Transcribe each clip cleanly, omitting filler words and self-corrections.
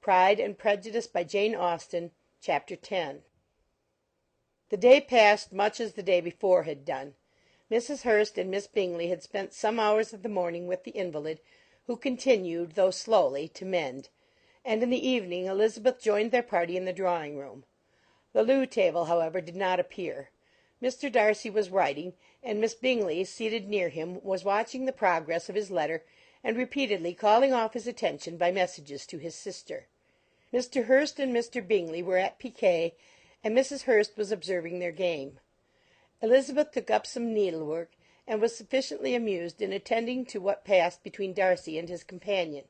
Pride and Prejudice by Jane Austen, Chapter 10. The day passed much as the day before had done. Mrs. Hurst and Miss Bingley had spent some hours of the morning with the invalid, who continued, though slowly, to mend, and in the evening Elizabeth joined their party in the drawing-room. The loo table, however, did not appear. Mr. Darcy was writing, and Miss Bingley, seated near him, was watching the progress of his letter, and repeatedly calling off his attention by messages to his sister. Mr. Hurst and Mr. Bingley were at piquet, and Mrs. Hurst was observing their game. Elizabeth took up some needlework, and was sufficiently amused in attending to what passed between Darcy and his companion.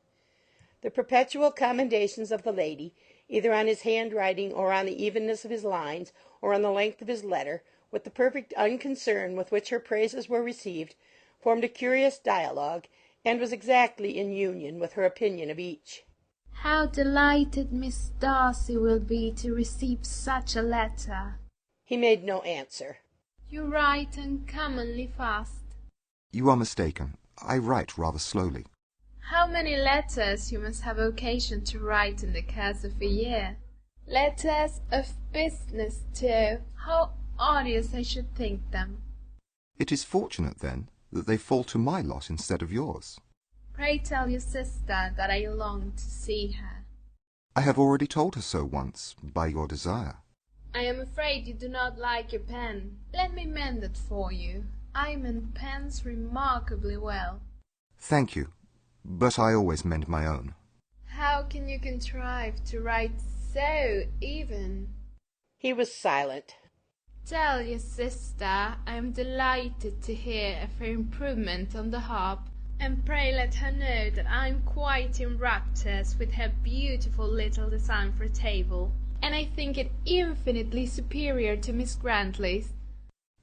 The perpetual commendations of the lady, either on his handwriting, or on the evenness of his lines, or on the length of his letter, with the perfect unconcern with which her praises were received, formed a curious dialogue, and was exactly in union with her opinion of each. "How delighted Miss Darcy will be to receive such a letter!" He made no answer. "You write uncommonly fast." You are mistaken. I write rather slowly. "How many letters you must have occasion to write in the course of a year! Letters of business, too! How odious I should think them!" It is fortunate, then, that they fall to my lot instead of yours. "Pray tell your sister that I long to see her." I have already told her so once, by your desire. "I am afraid you do not like your pen. Let me mend it for you. I mend pens remarkably well." Thank you, but I always mend my own. "How can you contrive to write so even?" He was silent. "Tell your sister I am delighted to hear of her improvement on the harp, and pray let her know that I am quite in raptures with her beautiful little design for a table, and I think it infinitely superior to Miss Grantley's."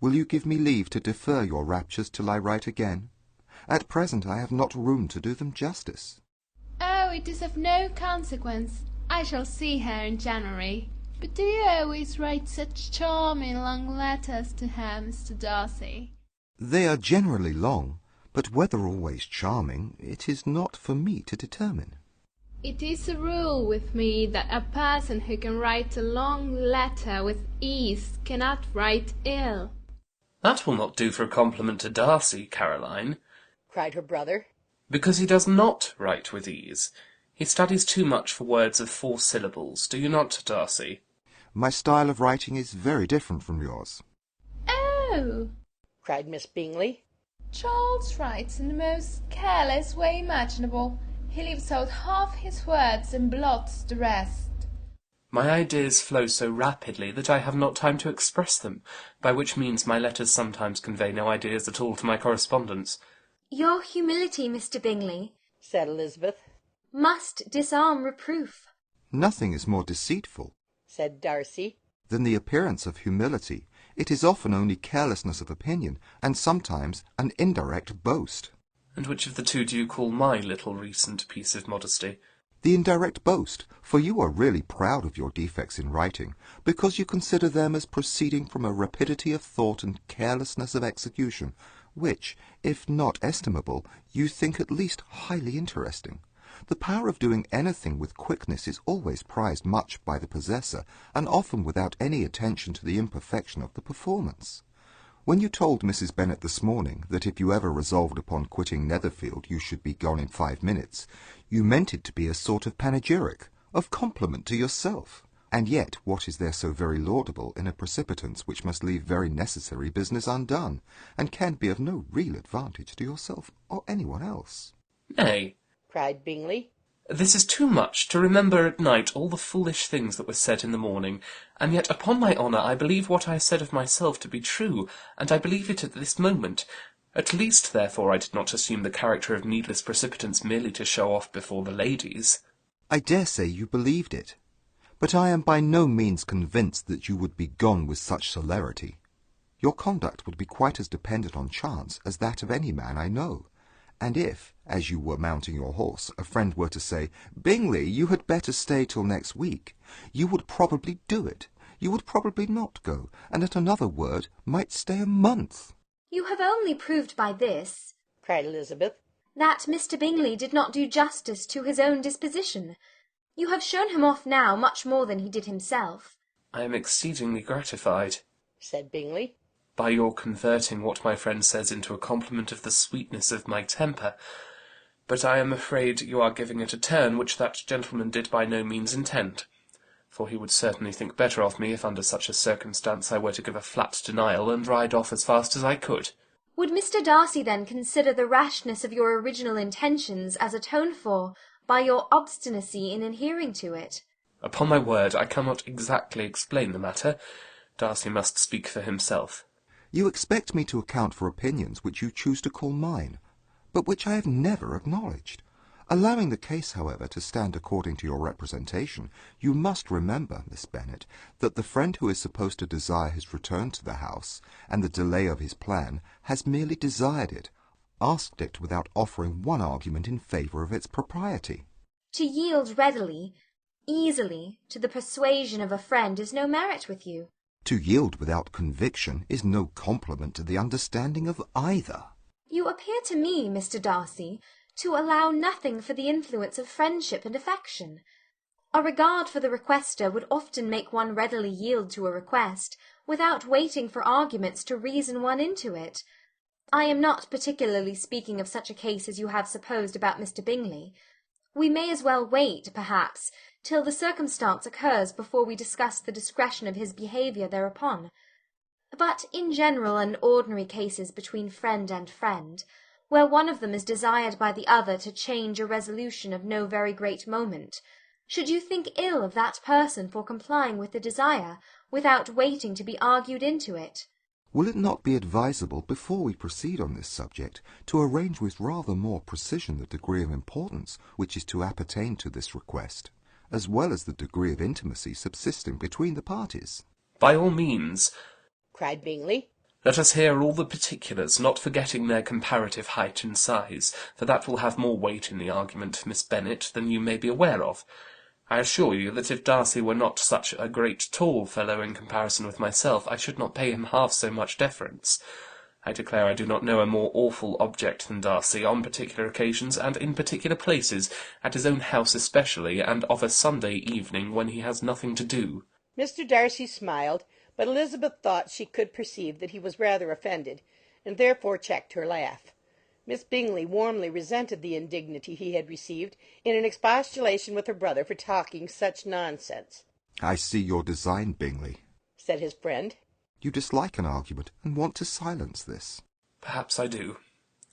Will you give me leave to defer your raptures till I write again? At present I have not room to do them justice. "Oh, it is of no consequence. I shall see her in January. But do you always write such charming long letters to her, Mr. Darcy?" They are generally long, but whether always charming, it is not for me to determine. "It is a rule with me that a person who can write a long letter with ease cannot write ill." "That will not do for a compliment to Darcy, Caroline," cried her brother. "because he does not write with ease. He studies too much for words of 4 syllables. Do you not, Darcy?" My style of writing is very different from yours. "Oh!" cried Miss Bingley. "Charles writes in the most careless way imaginable. He leaves out half his words and blots the rest." "My ideas flow so rapidly that I have not time to express them, by which means my letters sometimes convey no ideas at all to my correspondents." "Your humility, Mr. Bingley," said Elizabeth. "must disarm reproof." Nothing is more deceitful, said Darcy, than the appearance of humility. It is often only carelessness of opinion, and sometimes an indirect boast. "And which of the two do you call my little recent piece of modesty?" The indirect boast, for you are really proud of your defects in writing, because you consider them as proceeding from a rapidity of thought and carelessness of execution, which, if not estimable, you think at least highly interesting. The power of doing anything with quickness is always prized much by the possessor, and often without any attention to the imperfection of the performance. When you told Mrs. Bennet this morning that if you ever resolved upon quitting Netherfield you should be gone in 5 minutes, you meant it to be a sort of panegyric, of compliment to yourself. And yet what is there so very laudable in a precipitance which must leave very necessary business undone, and can be of no real advantage to yourself or any one else? "Nay," cried Bingley, "this is too much, to remember at night all the foolish things that were said in the morning, and yet upon my honour I believe what I said of myself to be true, and I believe it at this moment. At least, therefore, I did not assume the character of needless precipitance merely to show off before the ladies." I dare say you believed it, but I am by no means convinced that you would be gone with such celerity. Your conduct would be quite as dependent on chance as that of any man I know. And if, as you were mounting your horse, a friend were to say, "Bingley, you had better stay till next week," you would probably do it. You would probably not go, and at another word might stay a month. "You have only proved by this," cried Elizabeth, "that Mr. Bingley did not do justice to his own disposition. You have shown him off now much more than he did himself. I am exceedingly gratified, said Bingley. by your converting what my friend says into a compliment of the sweetness of my temper. But I am afraid you are giving it a turn which that gentleman did by no means intend, for he would certainly think better of me if under such a circumstance I were to give a flat denial and ride off as fast as I could. Would Mr. Darcy then consider the rashness of your original intentions as atoned for by your obstinacy in adhering to it? Upon my word, I cannot exactly explain the matter. Darcy must speak for himself. You expect me to account for opinions which you choose to call mine, but which I have never acknowledged. Allowing the case, however, to stand according to your representation, you must remember, Miss Bennet, that the friend who is supposed to desire his return to the house, and the delay of his plan, has merely desired it, asked it without offering one argument in favour of its propriety. To yield readily, easily, to the persuasion of a friend is no merit with you. To yield without conviction is no compliment to the understanding of either. You appear to me, Mr. Darcy, to allow nothing for the influence of friendship and affection. A regard for the requester would often make one readily yield to a request, without waiting for arguments to reason one into it. I am not particularly speaking of such a case as you have supposed about Mr. Bingley. We may as well wait, perhaps, till the circumstance occurs before we discuss the discretion of his behaviour thereupon. But in general and ordinary cases between friend and friend, where one of them is desired by the other to change a resolution of no very great moment, should you think ill of that person for complying with the desire, without waiting to be argued into it? Will it not be advisable, before we proceed on this subject, to arrange with rather more precision the degree of importance which is to appertain to this request, as well as the degree of intimacy subsisting between the parties? By all means, cried Bingley. Let us hear all the particulars, not forgetting their comparative height and size, for that will have more weight in the argument, Miss Bennet, than you may be aware of. I assure you that if Darcy were not such a great tall fellow in comparison with myself, I should not pay him half so much deference. I declare I do not know a more awful object than Darcy, on particular occasions and in particular places, at his own house especially, and of a Sunday evening when he has nothing to do. Mr. Darcy smiled, but Elizabeth thought she could perceive that he was rather offended, and therefore checked her laugh. Miss Bingley warmly resented the indignity he had received in an expostulation with her brother for talking such nonsense. I see your design, Bingley, said his friend. You dislike an argument, and want to silence this. Perhaps I do.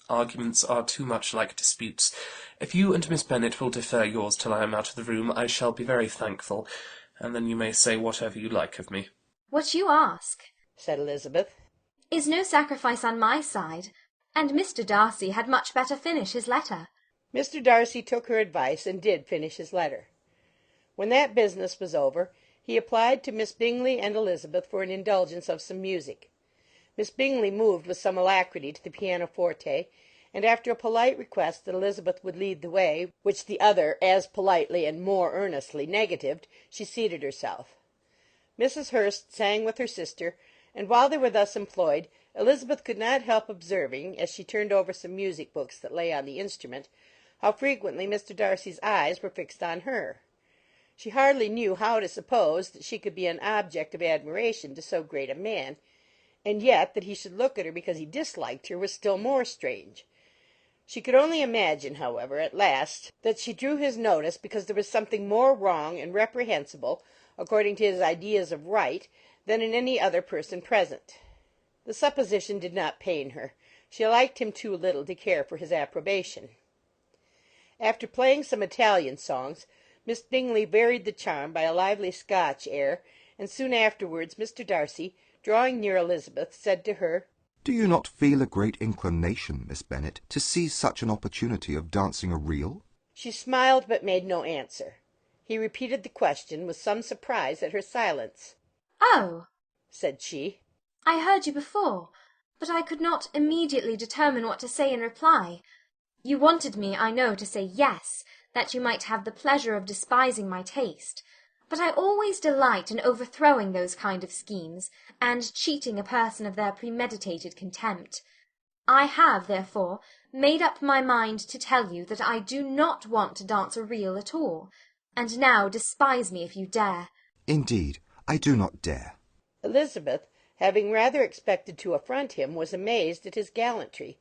Arguments are too much like disputes. If you and Miss Bennet will defer yours till I am out of the room, I shall be very thankful, and then you may say whatever you like of me. What you ask, said Elizabeth, is no sacrifice on my side, and Mr. Darcy had much better finish his letter. Mr. Darcy took her advice and did finish his letter. When that business was over, he applied to Miss Bingley and Elizabeth for an indulgence of some music. Miss Bingley moved with some alacrity to the pianoforte, and after a polite request that Elizabeth would lead the way, which the other as politely and more earnestly negatived, she seated herself. Mrs. Hurst sang with her sister, and while they were thus employed, Elizabeth could not help observing, as she turned over some music books that lay on the instrument, how frequently Mr. Darcy's eyes were fixed on her. She hardly knew how to suppose that she could be an object of admiration to so great a man, and yet that he should look at her because he disliked her was still more strange. She could only imagine, however, at last, that she drew his notice because there was something more wrong and reprehensible, according to his ideas of right, than in any other person present. The supposition did not pain her. She liked him too little to care for his approbation. After playing some Italian songs, Miss Bingley varied the charm by a lively Scotch air, and soon afterwards Mr. Darcy, drawing near Elizabeth, said to her, Do you not feel a great inclination, Miss Bennet, to seize such an opportunity of dancing a reel? She smiled but made no answer. He repeated the question with some surprise at her silence. Oh, said she, I heard you before, but I could not immediately determine what to say in reply. You wanted me, I know, to say yes, that you might have the pleasure of despising my taste, but I always delight in overthrowing those kind of schemes, and cheating a person of their premeditated contempt. I have, therefore, made up my mind to tell you that I do not want to dance a reel at all. and now despise me if you dare. Indeed, I do not dare. Elizabeth, having rather expected to affront him, was amazed at his gallantry,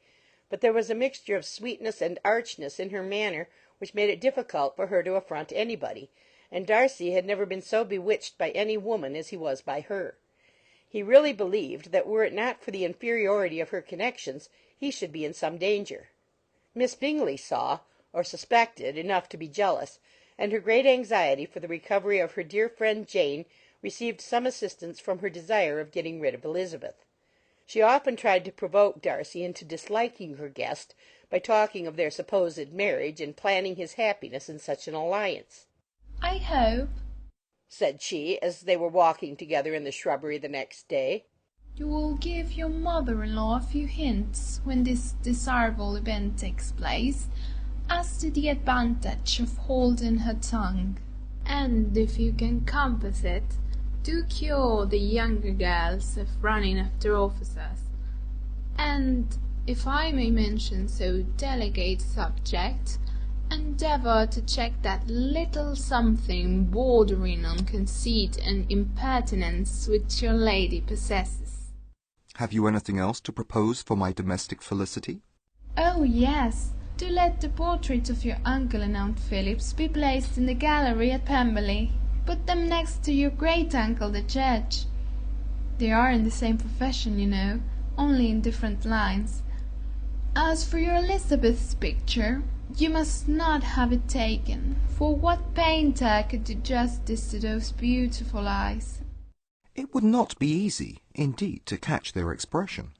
but there was a mixture of sweetness and archness in her manner which made it difficult for her to affront anybody, and Darcy had never been so bewitched by any woman as he was by her. He really believed that were it not for the inferiority of her connections, he should be in some danger. Miss Bingley saw, or suspected, enough to be jealous, and her great anxiety for the recovery of her dear friend Jane received some assistance from her desire of getting rid of Elizabeth. She often tried to provoke Darcy into disliking her guest by talking of their supposed marriage and planning his happiness in such an alliance. "I hope," said she, as they were walking together in the shrubbery the next day, "you will give your mother-in-law a few hints, when this desirable event takes place, as to the advantage of holding her tongue. And if you can compass it, do cure the younger girls of running after officers. And, if I may mention so delicate a subject, endeavour to check that little something bordering on conceit and impertinence which your lady possesses." Have you anything else to propose for my domestic felicity? "Oh, yes. Do let the portraits of your uncle and Aunt Phillips be placed in the gallery at Pemberley. Put them next to your great-uncle the judge. They are in the same profession, you know, only in different lines. As for your Elizabeth's picture, you must not have it taken, for what painter could do justice to those beautiful eyes?" It would not be easy, indeed, to catch their expression,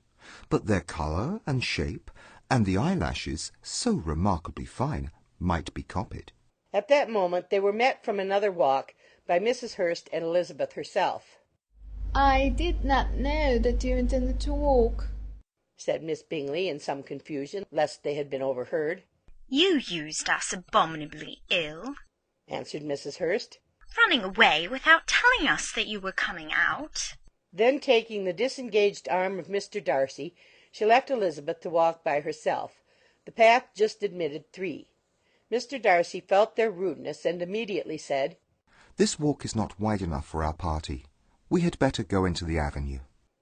but their colour and shape, and the eyelashes, so remarkably fine, might be copied. At that moment they were met from another walk by Mrs. Hurst and Elizabeth herself. "I did not know that you intended to walk," said Miss Bingley in some confusion, lest they had been overheard. "You used us abominably ill," answered Mrs. Hurst, "running away without telling us that you were coming out." Then, taking the disengaged arm of Mr. Darcy, she left Elizabeth to walk by herself. The path just admitted 3. Mr. Darcy felt their rudeness, and immediately said, This walk is not wide enough for our party. We had better go into the avenue.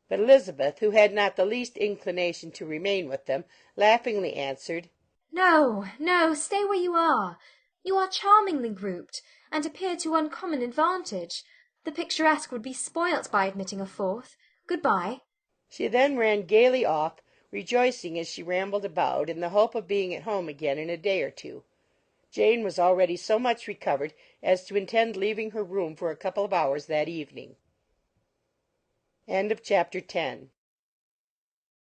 But Elizabeth, who had not the least inclination to remain with them, laughingly answered, "No, no, stay where you are. You are charmingly grouped, and appear to uncommon advantage. The picturesque would be spoilt by admitting a fourth. Good-bye." She then ran gaily off, rejoicing as she rambled about, in the hope of being at home again in a day or 2. Jane was already so much recovered as to intend leaving her room for a couple of hours that evening. End of Chapter 10.